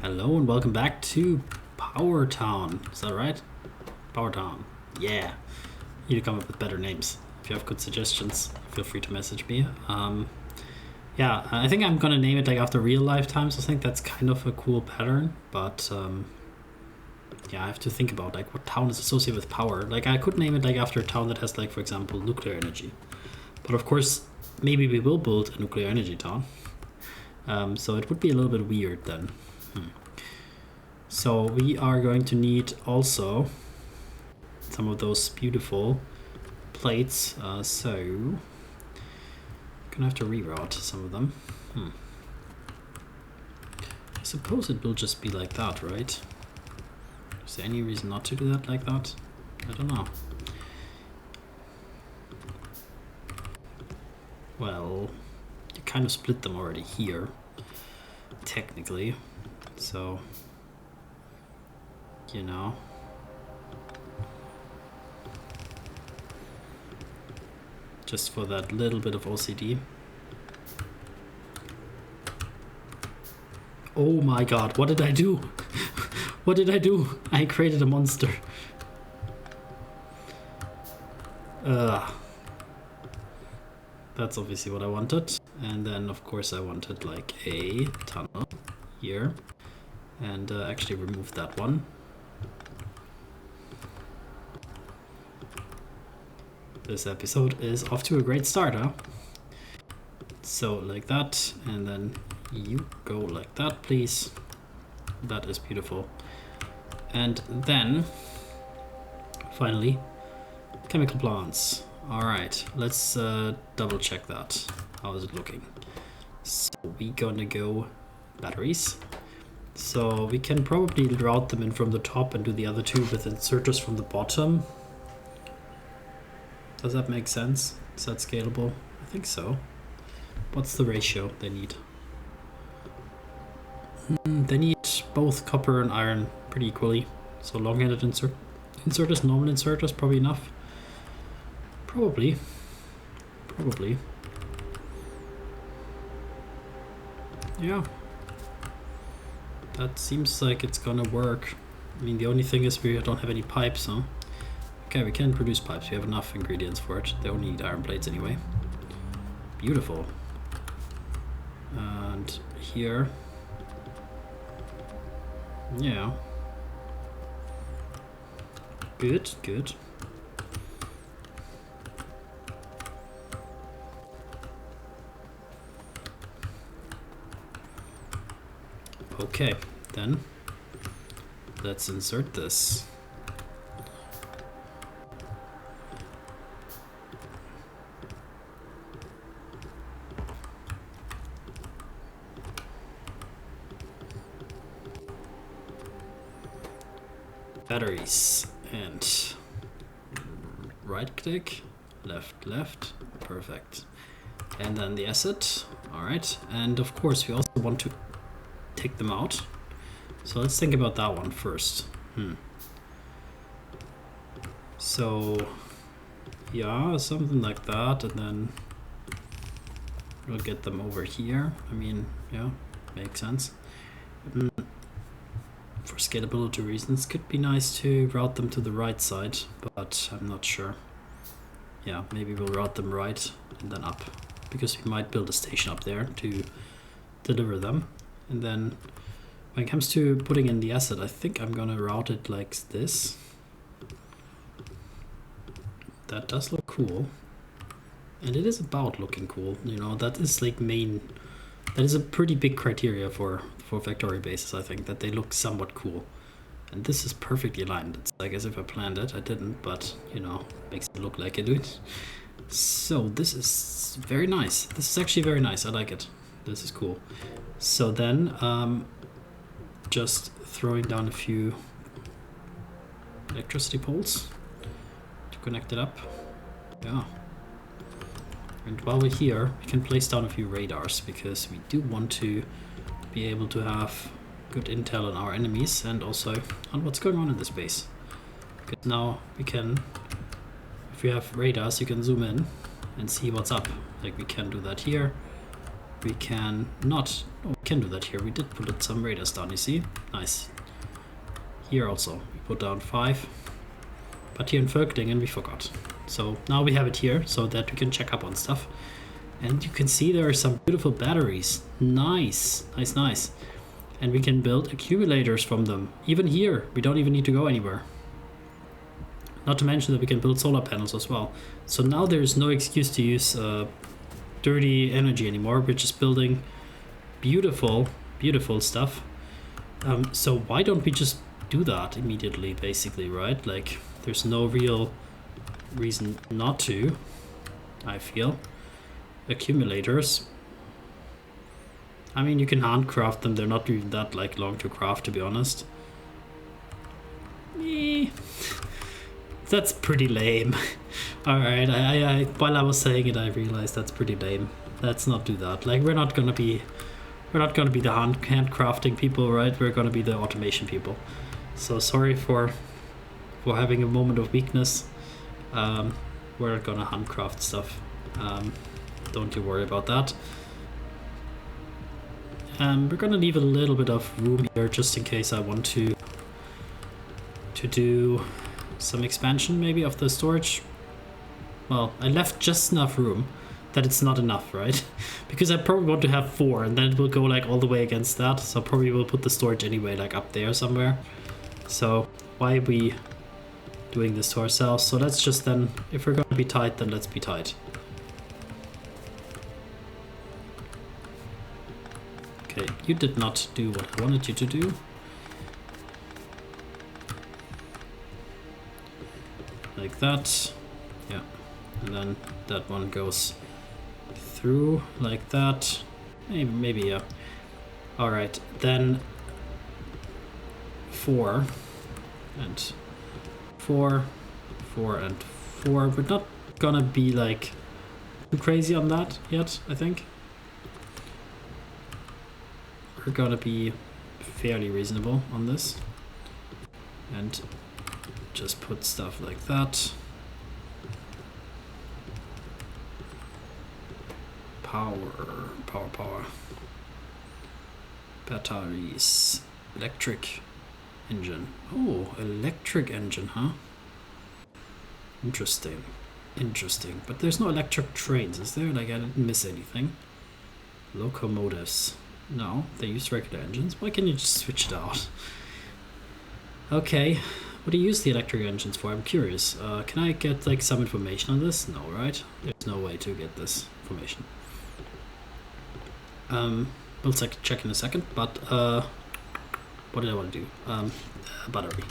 Hello and welcome back to Power Town. Is that right? Power Town. Yeah. You need to come up with better names. If you have good suggestions, feel free to message me. Yeah, I think I'm gonna name it like after real life times. I think that's kind of a cool pattern, but yeah, I have to think about like what town is associated with power. Like I could name it like after a town that has like, for example, nuclear energy. But of course, maybe we will build a nuclear energy town. So it would be a little bit weird then. So we are going to need also some of those beautiful plates. So I'm gonna have to reroute some of them. I suppose it will just be like that, right? Is there any reason not to do that like that? I don't know. Well, you kind of split them already here, technically. So, you know. Just for that little bit of OCD. Oh my god, what did I do? What did I do? I created a monster. That's obviously what I wanted. And then of course I wanted like a tunnel here. And actually remove that one. This episode is off to a great start, huh? So like that, and then you go like that, please. That is beautiful. And then, finally, chemical plants. All right, let's double check that. How is it looking? So we're gonna go batteries. So we can probably route them in from the top and do the other two with inserters from the bottom. Does that make sense? Is that scalable? I think so. What's the ratio they need? They need both copper and iron pretty equally. So long-handed inserters, normal inserters, probably enough. Probably. Yeah. That seems like it's gonna work. I mean, the only thing is we don't have any pipes, huh? Okay, we can produce pipes. We have enough ingredients for it. They only need iron plates anyway. Beautiful. And here. Yeah. Good. Okay, then let's insert this. Batteries and right click, left, perfect. And then the acid, all right. And of course we also want to take them out. So let's think about that one first. So yeah, something like that, and then we'll get them over here. I mean, yeah, makes sense. For scalability reasons, could be nice to route them to the right side, but I'm not sure. Yeah, maybe we'll route them right and then up, because we might build a station up there to deliver them. And then when it comes to putting in the acid, I think I'm gonna route it like this. That does look cool. And it is about looking cool, you know, that is like that is a pretty big criteria for Factorio bases, I think, that they look somewhat cool. And this is perfectly aligned. It's like as if I planned it. I didn't, but you know, makes it look like I do it. So this is very nice. This is actually very nice. I like it. This is cool. So then, just throwing down a few electricity poles to connect it up. Yeah. And while we're here, we can place down a few radars, because we do want to be able to have good intel on our enemies and also on what's going on in the space. Because now we can, if we have radars, you can zoom in and see what's up. Like we can do that here. we can not... Oh, we can do that here. We did put some radars down, you see? Nice. Here also, we put down 5. But here in Völklingen we forgot. So now we have it here, so that we can check up on stuff. And you can see there are some beautiful batteries. Nice, nice, nice. And we can build accumulators from them. Even here, we don't even need to go anywhere. Not to mention that we can build solar panels as well. So now there's no excuse to use dirty energy anymore. We're just building beautiful, beautiful stuff. So why don't we just do that immediately, basically, right? Like, there's no real reason not to, I feel. Accumulators. I mean, you can handcraft them. They're not even that like long to craft, to be honest. That's pretty lame. All right, I while I was saying it, I realized that's pretty lame. Let's not do that. Like, we're not gonna be the handcrafting people, right? We're gonna be the automation people. So sorry for having a moment of weakness. We're not gonna handcraft stuff. Don't you worry about that. We're gonna leave a little bit of room here just in case I want to do some expansion maybe of the storage. Well, I left just enough room that it's not enough, right? Because I probably want to have 4 and then it will go like all the way against that. So probably we'll put the storage anyway like up there somewhere. So why are we doing this to ourselves? So let's just then, if we're gonna be tight, then let's be tight. Okay, you did not do what I wanted you to do. Like that. Yeah. And then that one goes through like that. Maybe yeah. Alright, then 4 and 4, 4 and 4. We're not gonna be like too crazy on that yet, I think. We're gonna be fairly reasonable on this and just put stuff like that. Power. Batteries. Electric engine. Oh, electric engine, huh? Interesting. Interesting. But there's no electric trains, is there? Like, I didn't miss anything. Locomotives. No, they use regular engines. Why can't you just switch it out? Okay, what do you use the electric engines for? I'm curious. Can I get like some information on this? No, right? There's no way to get this information. We'll check in a second, but what did I want to do? Battery.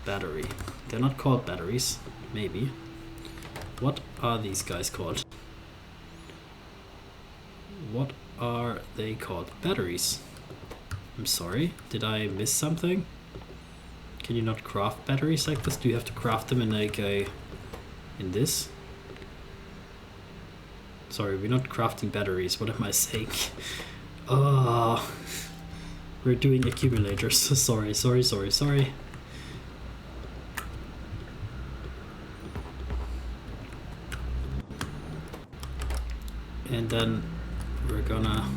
Battery. They're not called batteries, maybe. What are these guys called? What are they called? Batteries. I'm sorry, did I miss something? Can you not craft batteries like this? Do you have to craft them in like in this? Sorry, we're not crafting batteries. What am I saying? Oh, we're doing accumulators. Sorry. And then we're gonna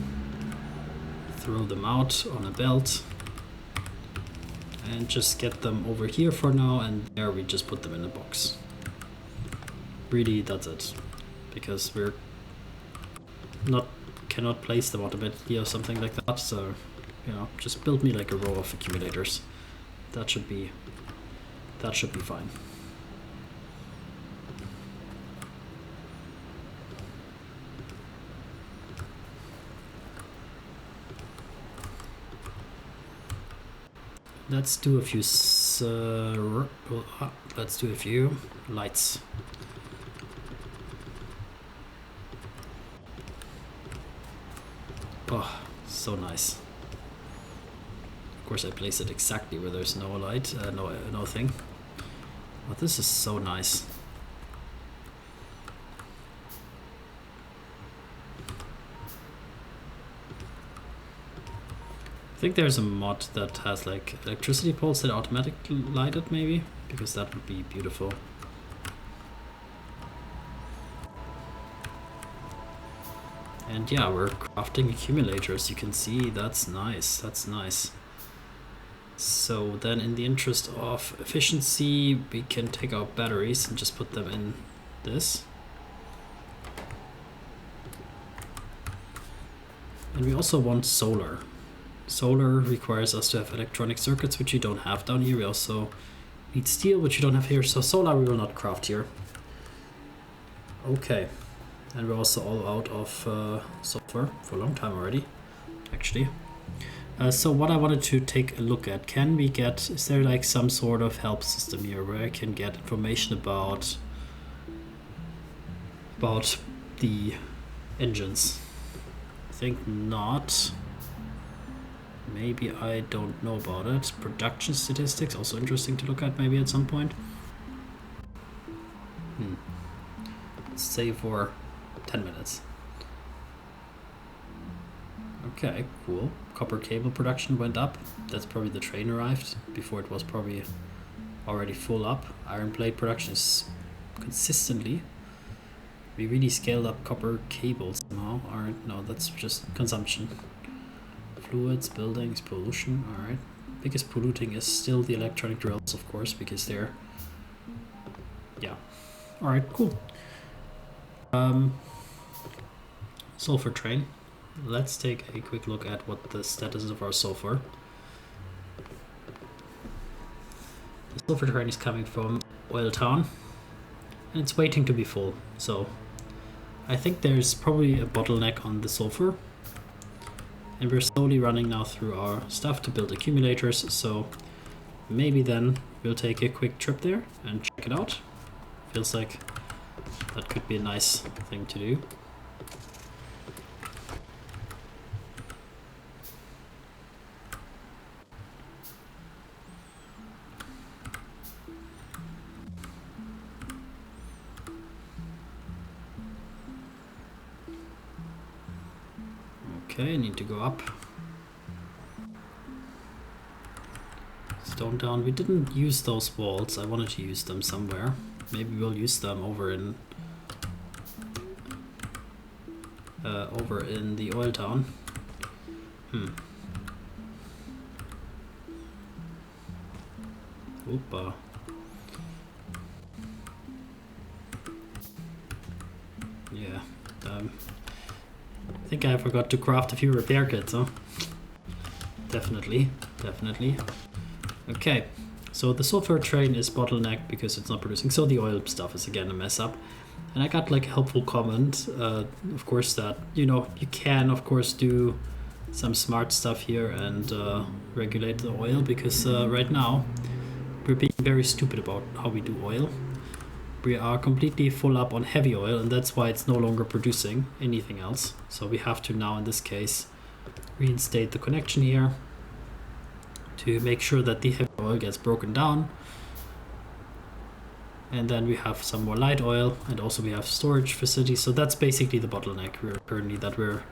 throw them out on a belt and just get them over here for now, and there we just put them in a box. Really, that's it, because we're cannot place them automatically or something like that. So, you know, just build me like a row of accumulators. That should be fine. Let's do a few lights. Oh, so nice. Of course I place it exactly where there's no light, no thing. But this is so nice. I think there's a mod that has like electricity poles that automatically light it, maybe, because that would be beautiful. And yeah, we're crafting accumulators. You can see that's nice. That's nice. So then in the interest of efficiency, we can take out batteries and just put them in this. And we also want solar. Solar requires us to have electronic circuits, which you don't have down here. We also need steel, which you don't have here. So solar we will not craft here. Okay. And we're also all out of sulfur for a long time already, actually. So what I wanted to take a look at, is there like some sort of help system here where I can get information about the engines? I think not. Maybe I don't know about it. Production statistics, also interesting to look at maybe at some point. Let's save for 10 minutes. Okay, cool. Copper cable production went up. That's probably the train arrived. Before it was probably already full up. Iron plate production is consistently. We really scaled up copper cables somehow. Alright, no, that's just consumption. Fluids, buildings, pollution. Alright. Biggest polluting is still the electronic drills, of course, because they're... Yeah. Alright, cool. Sulfur train. Let's take a quick look at what the status is of our sulfur. The sulfur train is coming from Oil Town and it's waiting to be full. So I think there's probably a bottleneck on the sulfur. And we're slowly running now through our stuff to build accumulators. So maybe then we'll take a quick trip there and check it out. Feels like that could be a nice thing to do. Okay, I need to go up. Stone down. We didn't use those walls. I wanted to use them somewhere. Maybe we'll use them over in the oil town. Oopa. Yeah. I think I forgot to craft a few repair kits, huh? Definitely. Okay, so the sulfur train is bottlenecked because it's not producing, so the oil stuff is again a mess up. And I got like a helpful comment, of course, that, you can of course do some smart stuff here and regulate the oil, because right now we're being very stupid about how we do oil. We are completely full up on heavy oil, and that's why it's no longer producing anything else. So we have to now, in this case, reinstate the connection here to make sure that the heavy oil gets broken down. And then we have some more light oil, and also we have storage facilities. So that's basically the bottleneck we're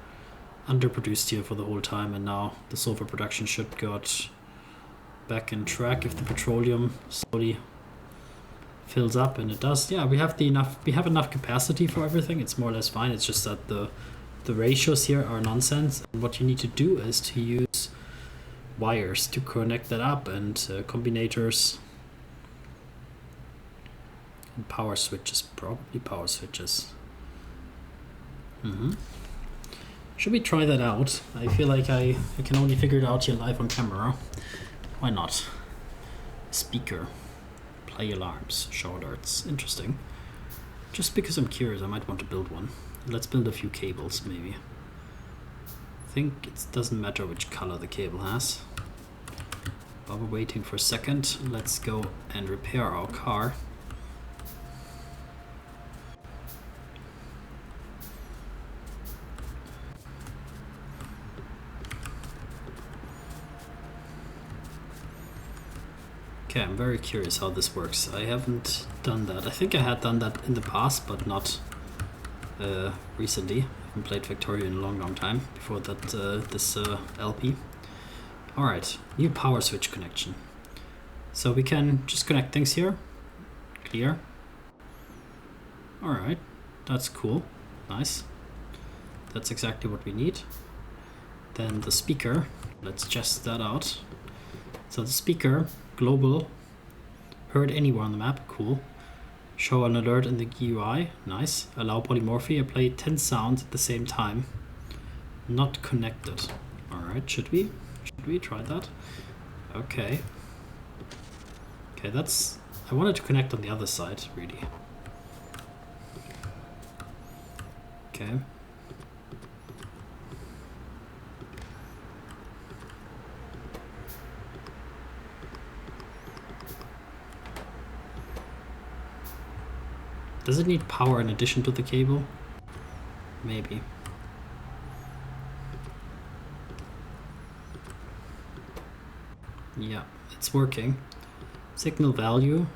underproduced here for the whole time, and now the sulfur production should get back in track if the petroleum slowly fills up, and it does. Yeah, we have enough capacity for everything. It's more or less fine. It's just that the ratios here are nonsense, and what you need to do is to use wires to connect that up, and combinators and power switches, probably power switches. Should we try that out? I feel like I can only figure it out here live on camera. Why not? Speaker. Play alarms, show alerts. Interesting. Just because I'm curious, I might want to build one. Let's build a few cables, maybe. I think it doesn't matter which color the cable has. While we're waiting for a second, let's go and repair our car. Okay, I'm very curious how this works. I haven't done that. I think I had done that in the past, but not recently. I haven't played Factorio in a long time before that this LP. Alright, new power switch connection. So we can just connect things here. Clear. Alright, that's cool. Nice. That's exactly what we need. Then the speaker, let's test that out. So the speaker, global, heard anywhere on the map, cool. Show an alert in the GUI, nice. Allow polymorphy, play 10 sounds at the same time. Not connected. Alright, should we try that? Okay. Okay, that's... I wanted to connect on the other side, really. Okay. Does it need power in addition to the cable? Maybe. Yeah, it's working. Signal value.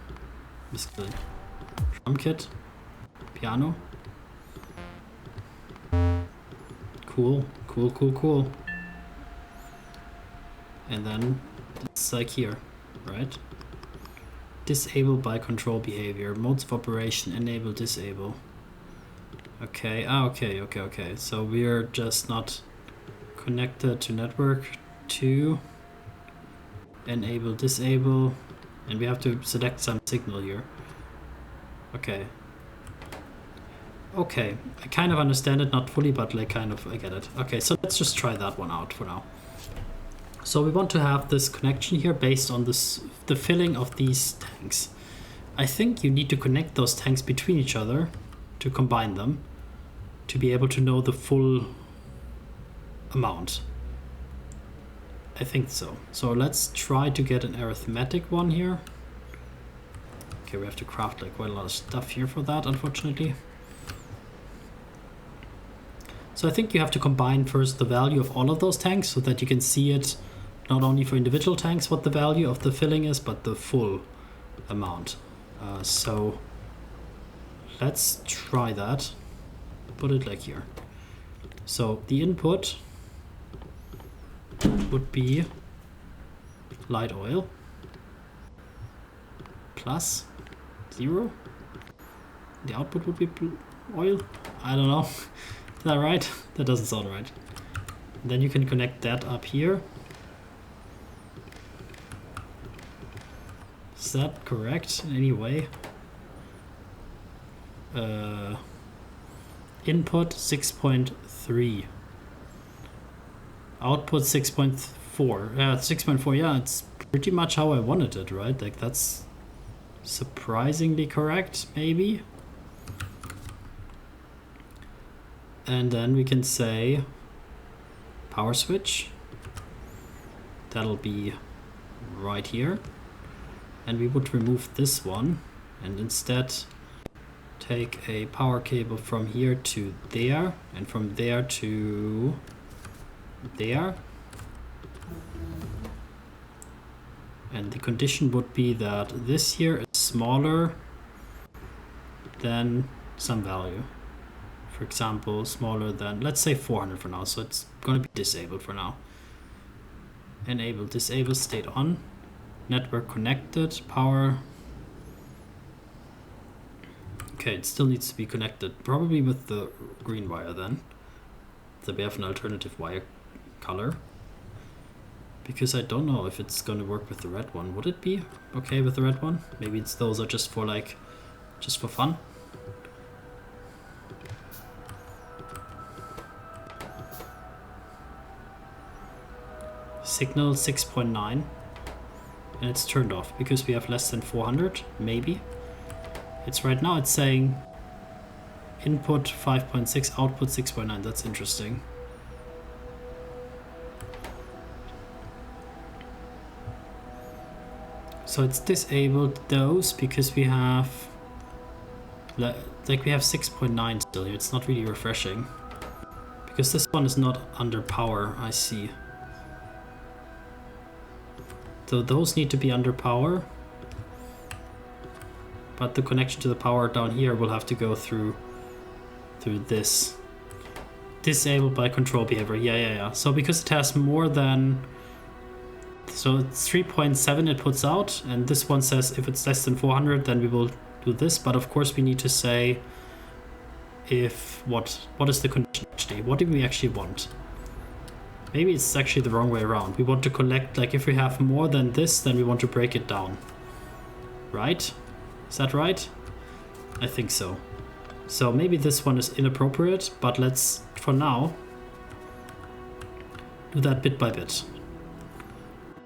Basically. Drum kit. Piano. Cool, cool, cool, cool. And then it's like here, right? Disable by control behavior. Modes of operation, enable, disable. Okay, okay. So we're just not connected to network 2. Enable, disable. And we have to select some signal here. Okay. Okay, I kind of understand it, not fully, but like kind of I get it. Okay, so let's just try that one out for now. So we want to have this connection here based on this, the filling of these tanks. I think you need to connect those tanks between each other to combine them to be able to know the full amount. I think so. So let's try to get an arithmetic one here. Okay, we have to craft like quite a lot of stuff here for that, unfortunately. So I think you have to combine first the value of all of those tanks so that you can see it not only for individual tanks what the value of the filling is, but the full amount. So let's try that. Put it like here. So the input would be light oil plus 0. The output would be oil. I don't know. Is that right? That doesn't sound right. And then you can connect that up here. Is that correct in any way? Input 6.3. Output 6.4. 6.4, yeah, it's pretty much how I wanted it, right? Like that's surprisingly correct, maybe. And then we can say power switch. That'll be right here. And we would remove this one and instead take a power cable from here to there and from there to there. And the condition would be that this here is smaller than some value. For example, smaller than, let's say 400 for now, so it's going to be disabled for now. Enable, disable, state on. Network connected, power. Okay, it still needs to be connected, probably with the green wire then. So we have an alternative wire color. Because I don't know if it's going to work with the red one. Would it be okay with the red one? Maybe it's those are just for like, just for fun. Signal 6.9 and it's turned off because we have less than 400, maybe. It's right now it's saying input 5.6, output 6.9. That's interesting. So it's disabled those because we have like we have 6.9 still here. It's not really refreshing because this one is not under power, I see. So those need to be under power, but the connection to the power down here will have to go through this. Disabled by control behavior. Yeah. So because it has more than, so it's 3.7 it puts out, and this one says if it's less than 400 then we will do this, but of course we need to say if what is the condition actually? What do we actually want? Maybe it's actually the wrong way around. We want to collect, like if we have more than this, then we want to break it down. Right? Is that right? I think so. So maybe this one is inappropriate, but let's, for now, do that bit by bit.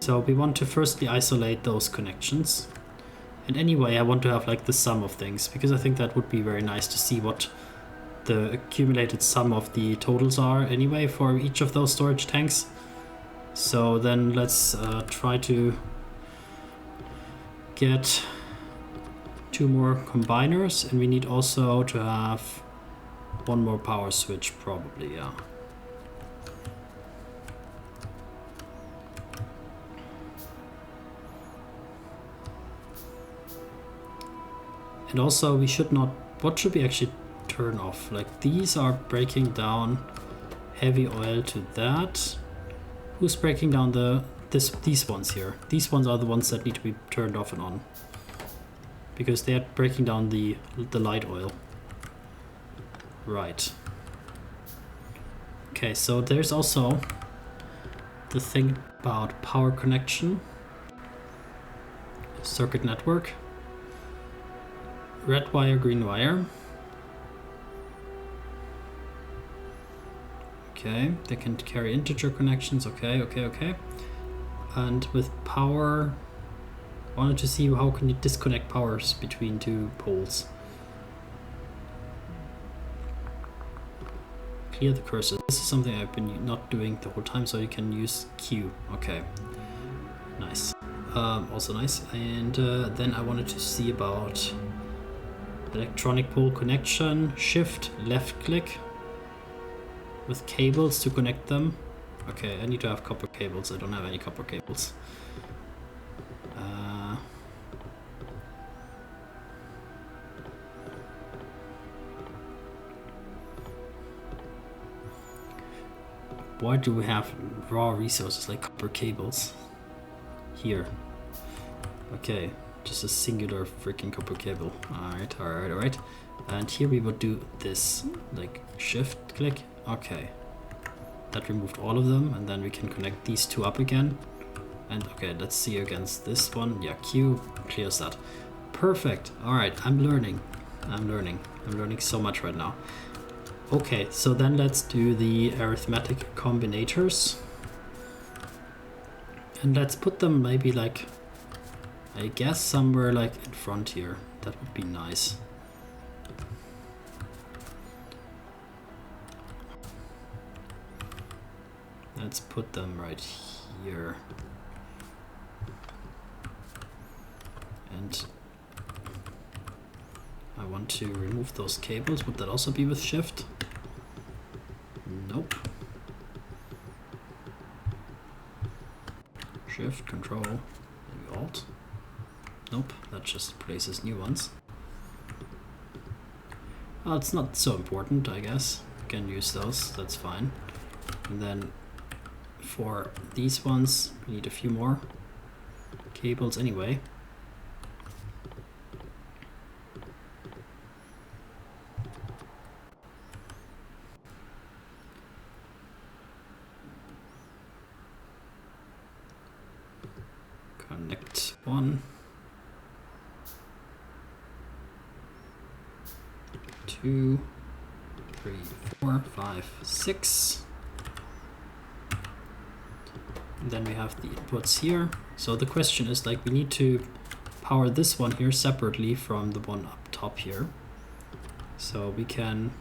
So we want to firstly isolate those connections. And anyway, I want to have like the sum of things, because I think that would be very nice to see what the accumulated sum of the totals are anyway for each of those storage tanks. So then let's try to get 2 more combiners, and we need also to have 1 more power switch probably, yeah. And also we should not, what should we actually turn off? Like these are breaking down heavy oil to that. Who's breaking down these ones here? These ones are the ones that need to be turned off and on, because they are breaking down the light oil. Right. Okay, so there's also the thing about power connection, circuit network, red wire, green wire. Okay, they can carry integer connections. Okay. And with power, I wanted to see how can you disconnect powers between 2 poles. Clear the cursor. This is something I've been not doing the whole time, so you can use Q. Okay, nice. Also nice. And then I wanted to see about electronic pole connection. Shift, left click with cables to connect them. Okay, I need to have copper cables. I don't have any copper cables. Why do we have raw resources like copper cables here? Okay, just a singular freaking copper cable. Alright. And here we would do this, like shift click. Okay, that removed all of them, and then we can connect these 2 up again. And okay, let's see against this one. Yeah, Q clears that. Perfect. Alright, I'm learning so much right now. Okay, so then let's do the arithmetic combinators. And let's put them maybe like, I guess somewhere like in front here. That would be nice. Let's put them right here. And I want to remove those cables. Would that also be with shift? Nope. Shift, control, maybe alt. Nope, that just places new ones. Well, it's not so important, I guess. You can use those, that's fine. And then for these ones, we need a few more cables anyway. Connect 1, 2, 3, 4, 5, 6. And then we have the inputs here. So the question is, like, we need to power this one here separately from the one up top here. So we can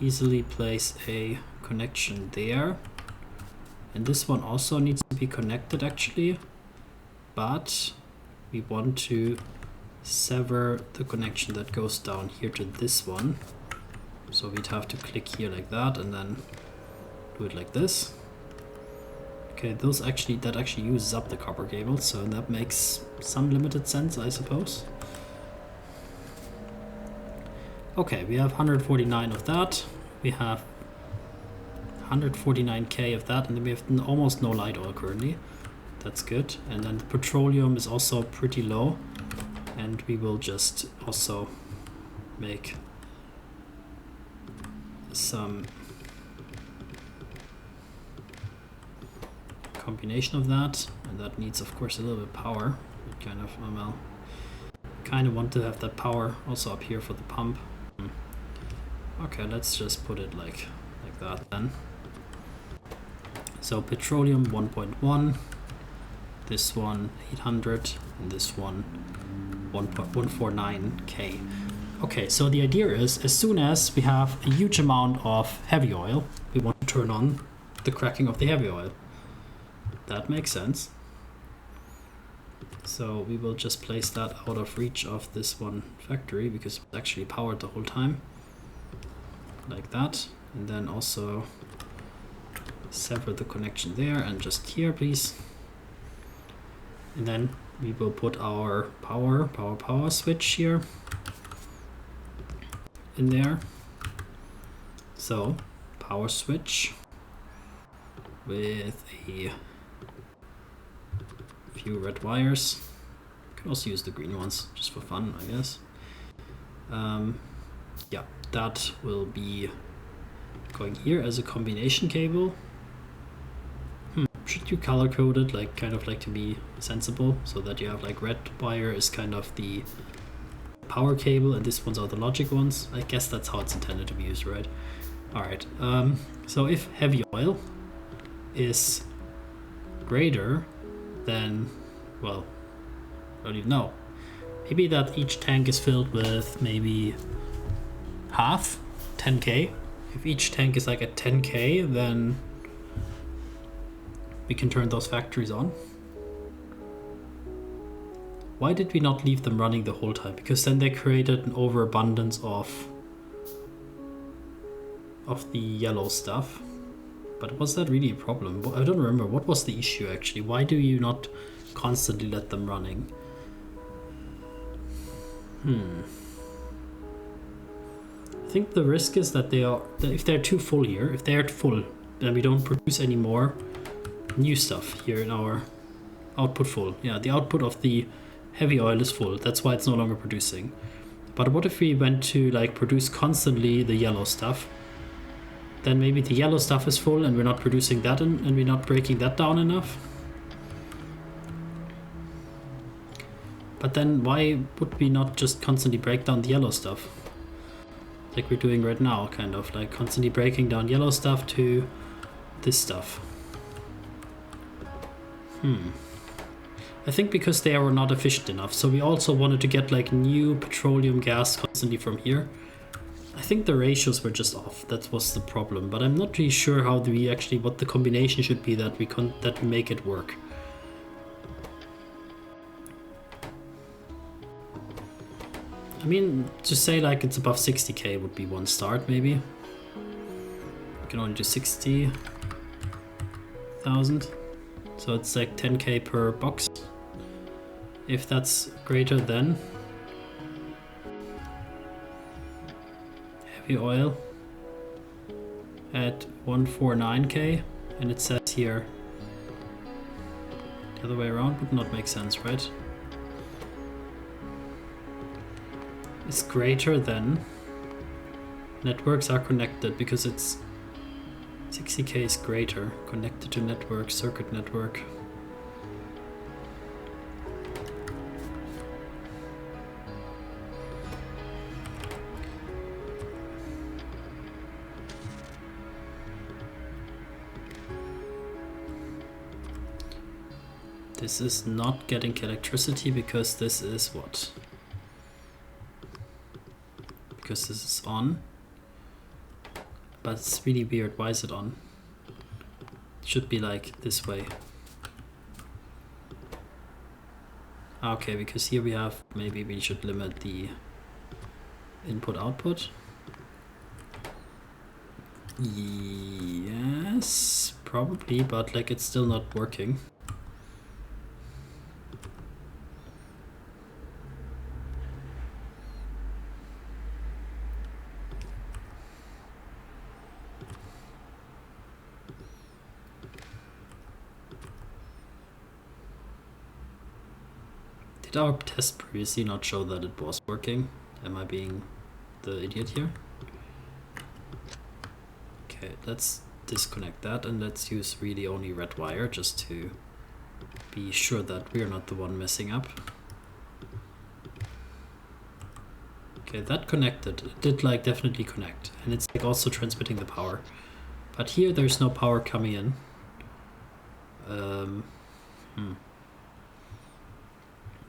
easily place a connection there. And this one also needs to be connected actually, but we want to sever the connection that goes down here to this one. So we'd have to click here like that and then do it like this. Okay, that actually uses up the copper cable, so that makes some limited sense, I suppose. Okay, we have 149 of that. We have 149k of that, and then we have almost no light oil currently. That's good. And then the petroleum is also pretty low, and we will just also make some combination of that, and that needs of course a little bit of power. Kind of, well, kind of want to have that power also up here for the pump. Okay, let's just put it like that then. So petroleum 1.1, this one 800, and this one 1.149k. Okay, so the idea is, as soon as we have a huge amount of heavy oil, we want to turn on the cracking of the heavy oil. That makes sense. So we will just place that out of reach of this one factory, because it's actually powered the whole time. Like that. And then also sever the connection there, and just here please. And then we will put our power switch here in there. So power switch with a few red wires. You can also use the green ones just for fun, I guess. Yeah, that will be going here as a combination cable. Should you color code it, like kind of like to be sensible, so that you have like red wire is kind of the power cable and this ones are the logic ones? I guess that's how it's intended to be used, right? Alright, so if heavy oil is greater than, well, I don't even know. Maybe that each tank is filled with maybe half, 10k. If each tank is like at 10k, then we can turn those factories on. Why did we not leave them running the whole time? Because then they created an overabundance of the yellow stuff. But was that really a problem? I don't remember. What was the issue actually? Why do you not constantly let them running? I think the risk is that if they're too full here, if they're full, then we don't produce any more new stuff here in our output full. Yeah, the output of the heavy oil is full. That's why it's no longer producing. But what if we went to like produce constantly the yellow stuff? Then maybe the yellow stuff is full and we're not producing that and we're not breaking that down enough. But then why would we not just constantly break down the yellow stuff? Like we're doing right now, kind of like constantly breaking down yellow stuff to this stuff. I think because they were not efficient enough. So we also wanted to get like new petroleum gas constantly from here. I think the ratios were just off. That was the problem. But I'm not really sure how we actually, what the combination should be that we make it work. I mean, to say like it's above 60k would be one start maybe. We can only do 60,000. So it's like 10k per box. If that's greater than heavy oil at 149k, and it says here the other way around would not make sense, right? It's greater than networks are connected, because it's 60k is greater, connected to network, circuit network. This is not getting electricity because this is what? Because this is on. But it's really weird. Why is it on? It should be like this way. Okay, because here we have, maybe we should limit the input output. Yes, probably, but like it's still not working. Did our test previously not show that it was working? Am I being the idiot here? let's disconnect that and let's use really only red wire just to be sure that we're not the one messing up. Okay, that connected. It did like definitely connect, and it's like also transmitting the power. But here there's no power coming in.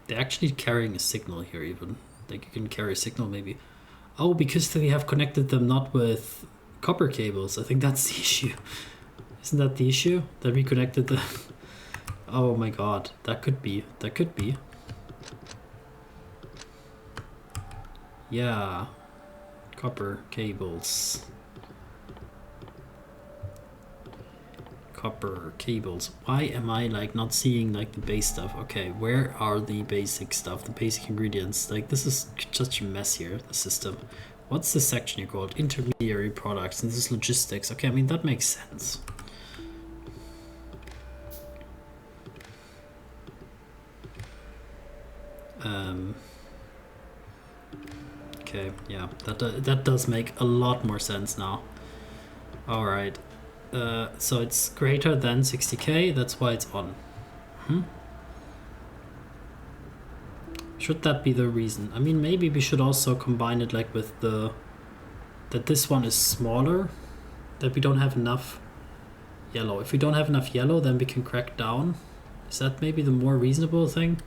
They're actually carrying a signal here even. Like you can carry a signal maybe. Oh, because we have connected them not with copper cables. I think that's the issue. Isn't that the issue? That we connected the... Oh my god, that could be. That could be. Yeah. Copper cables. Copper cables. Why am I like not seeing like the base stuff? Okay, where are the basic stuff, the basic ingredients? Like this is such a mess here, the system. What's the section here called? Intermediary products, and this is logistics. Okay, I mean that makes sense. Okay, yeah, that does make a lot more sense now. All right. So it's greater than 60k, that's why it's on. Should that be the reason? I mean, maybe we should also combine it like with the... that this one is smaller, that we don't have enough yellow. If we don't have enough yellow, then we can crack down. Is that maybe the more reasonable thing?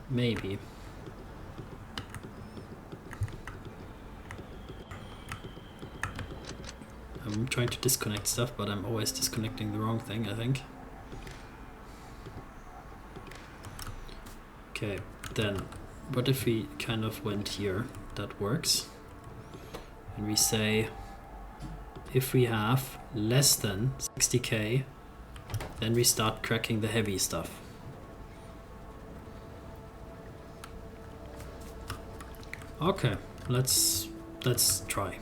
Maybe. I'm trying to disconnect stuff, but I'm always disconnecting the wrong thing, I think. Okay, then what if we kind of went here? That works. And we say if we have less than 60k, then we start cracking the heavy stuff. Okay, let's try.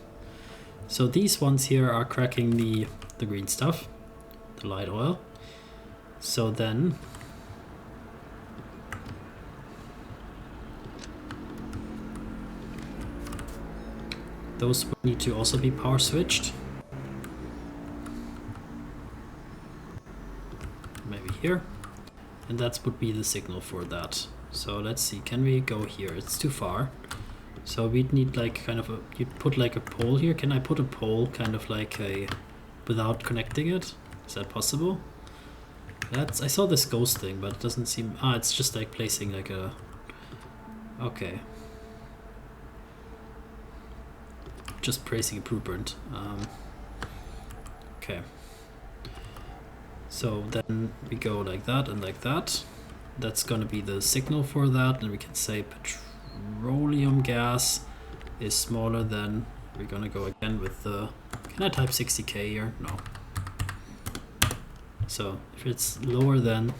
So these ones here are cracking the green stuff, the light oil. So then those need to also be power switched. Maybe here. And that would be the signal for that. So let's see, can we go here? It's too far. So we'd need like kind of a, you'd put like a pole here. Can I put a pole kind of like a, without connecting it? Is that possible? I saw this ghost thing, but it doesn't seem, it's just like placing like a, okay. Just placing a blueprint. Okay. So then we go like that and like that. That's gonna be the signal for that, and we can say petroleum gas is smaller than, we're gonna go again with the, can I type 60k here? No. So if it's lower than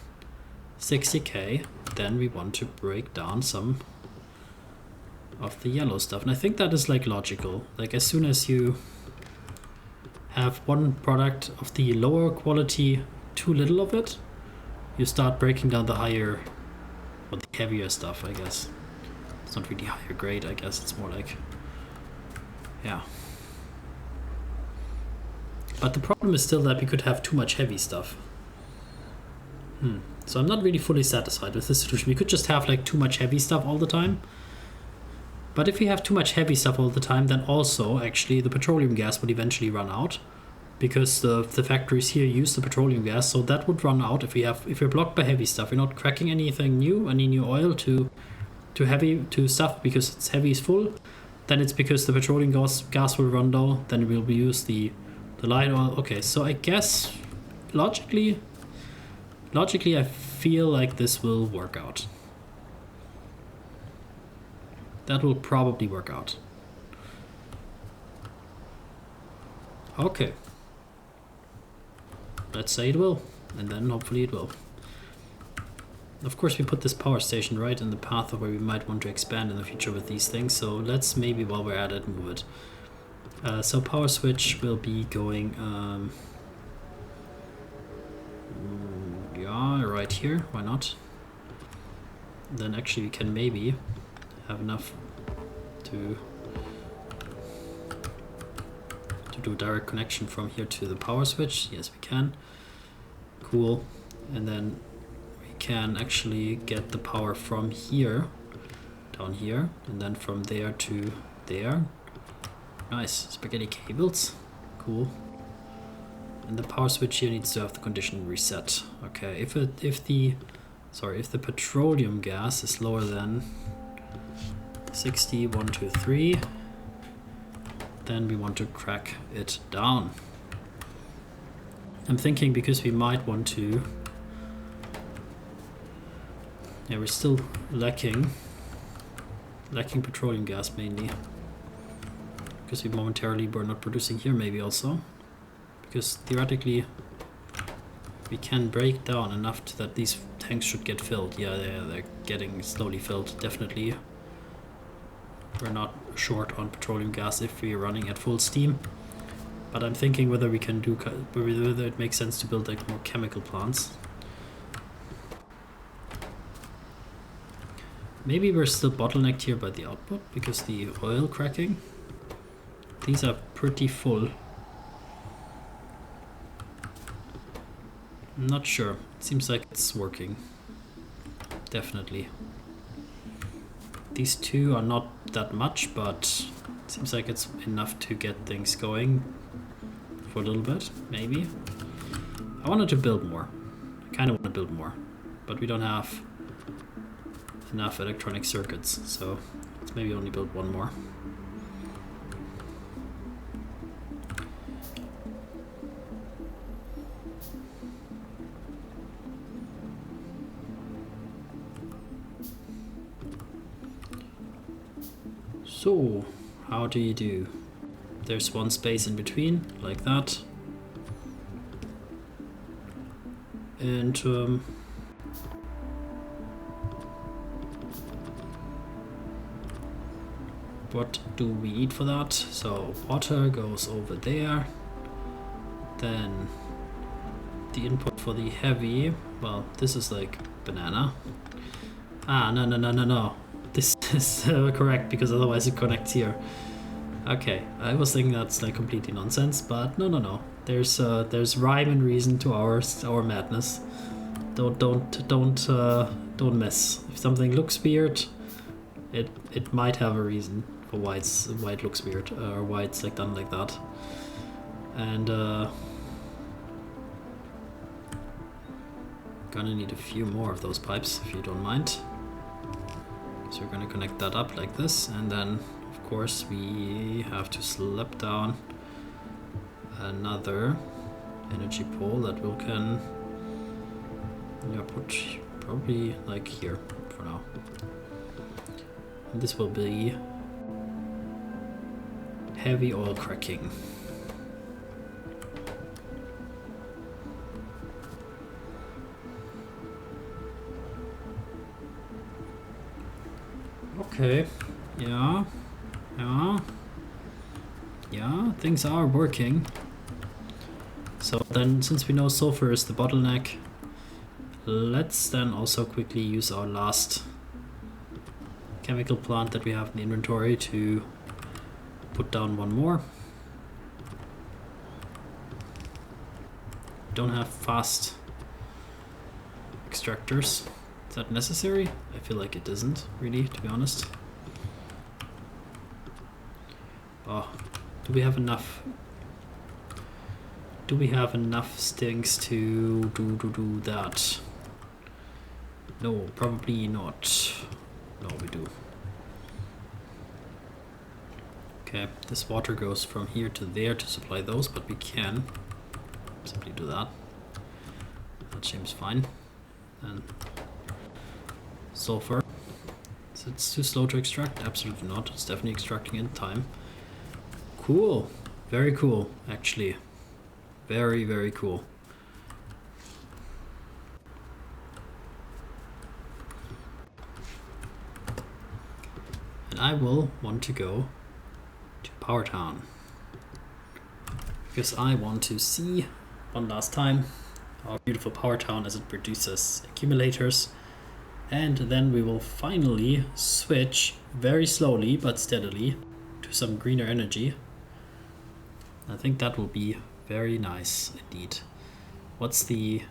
60k, then we want to break down some of the yellow stuff. And I think that is like logical. Like as soon as you have one product of the lower quality, too little of it, you start breaking down the higher, or the heavier stuff, I guess. It's not really higher grade, I guess. It's more like, yeah. But the problem is still that we could have too much heavy stuff. So I'm not really fully satisfied with this solution. We could just have like too much heavy stuff all the time. But if we have too much heavy stuff all the time, then also actually the petroleum gas would eventually run out, because the factories here use the petroleum gas. So that would run out if we're blocked by heavy stuff. We're not cracking anything new, any new oil to stuff because it's heavy is full. Then it's because the petroleum gas will run low. Then we'll use the light oil. Okay, so I guess logically I feel like this will work out. That will probably work out. Okay. Let's say it will, and then hopefully it will. Of course, we put this power station right in the path of where we might want to expand in the future with these things, so let's maybe while we're at it move it. So power switch will be going yeah, right here, why not? Then actually we can maybe have enough to to do a direct connection from here to the power switch. Yes, we can. Cool. And then we can actually get the power from here down here, and then from there to there. Nice. Spaghetti cables. Cool. And the power switch here needs to have the condition reset. Okay, if the petroleum gas is lower than 60,123, then we want to crack it down. I'm thinking because we might want to, yeah, we're still lacking petroleum gas mainly, because we momentarily were not producing here, maybe also, because theoretically we can break down enough that these tanks should get filled. Yeah, they're getting slowly filled, definitely. We're not short on petroleum gas if we're running at full steam, but I'm thinking whether we can do, whether it makes sense to build like more chemical plants. Maybe we're still bottlenecked here by the output because the oil cracking, these are pretty full. I'm not sure. It seems like it's working. Definitely. These two are not that much, but it seems like it's enough to get things going for a little bit, maybe. I wanted to build more. I kind of want to build more, but we don't have enough electronic circuits, so let's maybe only build one more. So, how do you do? There's one space in between, like that. And what do we need for that? So water goes over there. Then the input for the heavy, well, this is like banana. Ah, no. This is correct, because otherwise it connects here. Okay, I was thinking that's like completely nonsense, but no. There's rhyme and reason to our madness. Don't mess. If something looks weird, it might have a reason for why it looks weird, or why it's like done like that. And gonna need a few more of those pipes, if you don't mind. So we're gonna connect that up like this, and then of course we have to slap down another energy pole that we can put probably like here for now. And this will be heavy oil cracking. Okay, yeah, things are working. So then, since we know sulfur is the bottleneck, let's then also quickly use our last chemical plant that we have in the inventory to put down one more. Don't have fast extractors. Is that necessary? I feel like it isn't, really, to be honest. Oh, do we have enough? Do we have enough things to do that? No, probably not. No, we do. Okay, this water goes from here to there to supply those, but we can simply do that. That seems fine. And sulfur. So it's too slow to extract? Absolutely not. It's definitely extracting in time. Cool. Very cool, actually. Very, very cool. And I will want to go to Power Town, because I want to see one last time our beautiful Power Town as it produces accumulators. And then we will finally switch very slowly but steadily to some greener energy. I think that will be very nice indeed. What's the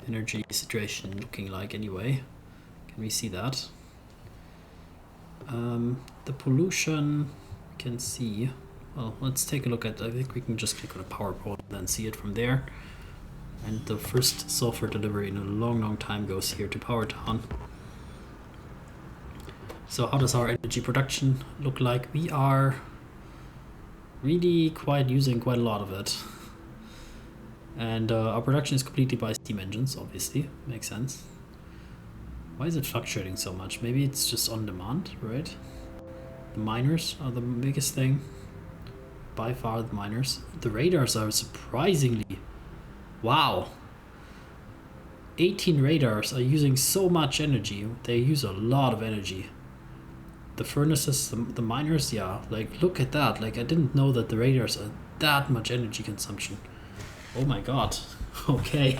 energy situation looking like anyway? Can we see that? The pollution we can see. Well, let's take a look at, I think we can just click on a power pole and then see it from there. And the first sulfur delivery in a long time goes here to Power Town. So how does our energy production look like? We are really using quite a lot of it. And our production is completely by steam engines, obviously. Makes sense. Why is it fluctuating so much? Maybe it's just on demand, right? The miners are the biggest thing. By far the miners. The radars are surprisingly... Wow! 18 radars are using so much energy. They use a lot of energy. The furnaces, the miners, yeah. Like, look at that. Like, I didn't know that the radars are that much energy consumption. Oh my god. Okay.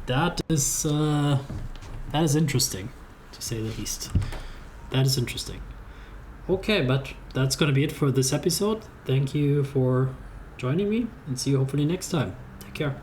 That is interesting, to say the least. That is interesting. Okay, but that's gonna be it for this episode. Thank you for joining me, and see you hopefully next time. Take care.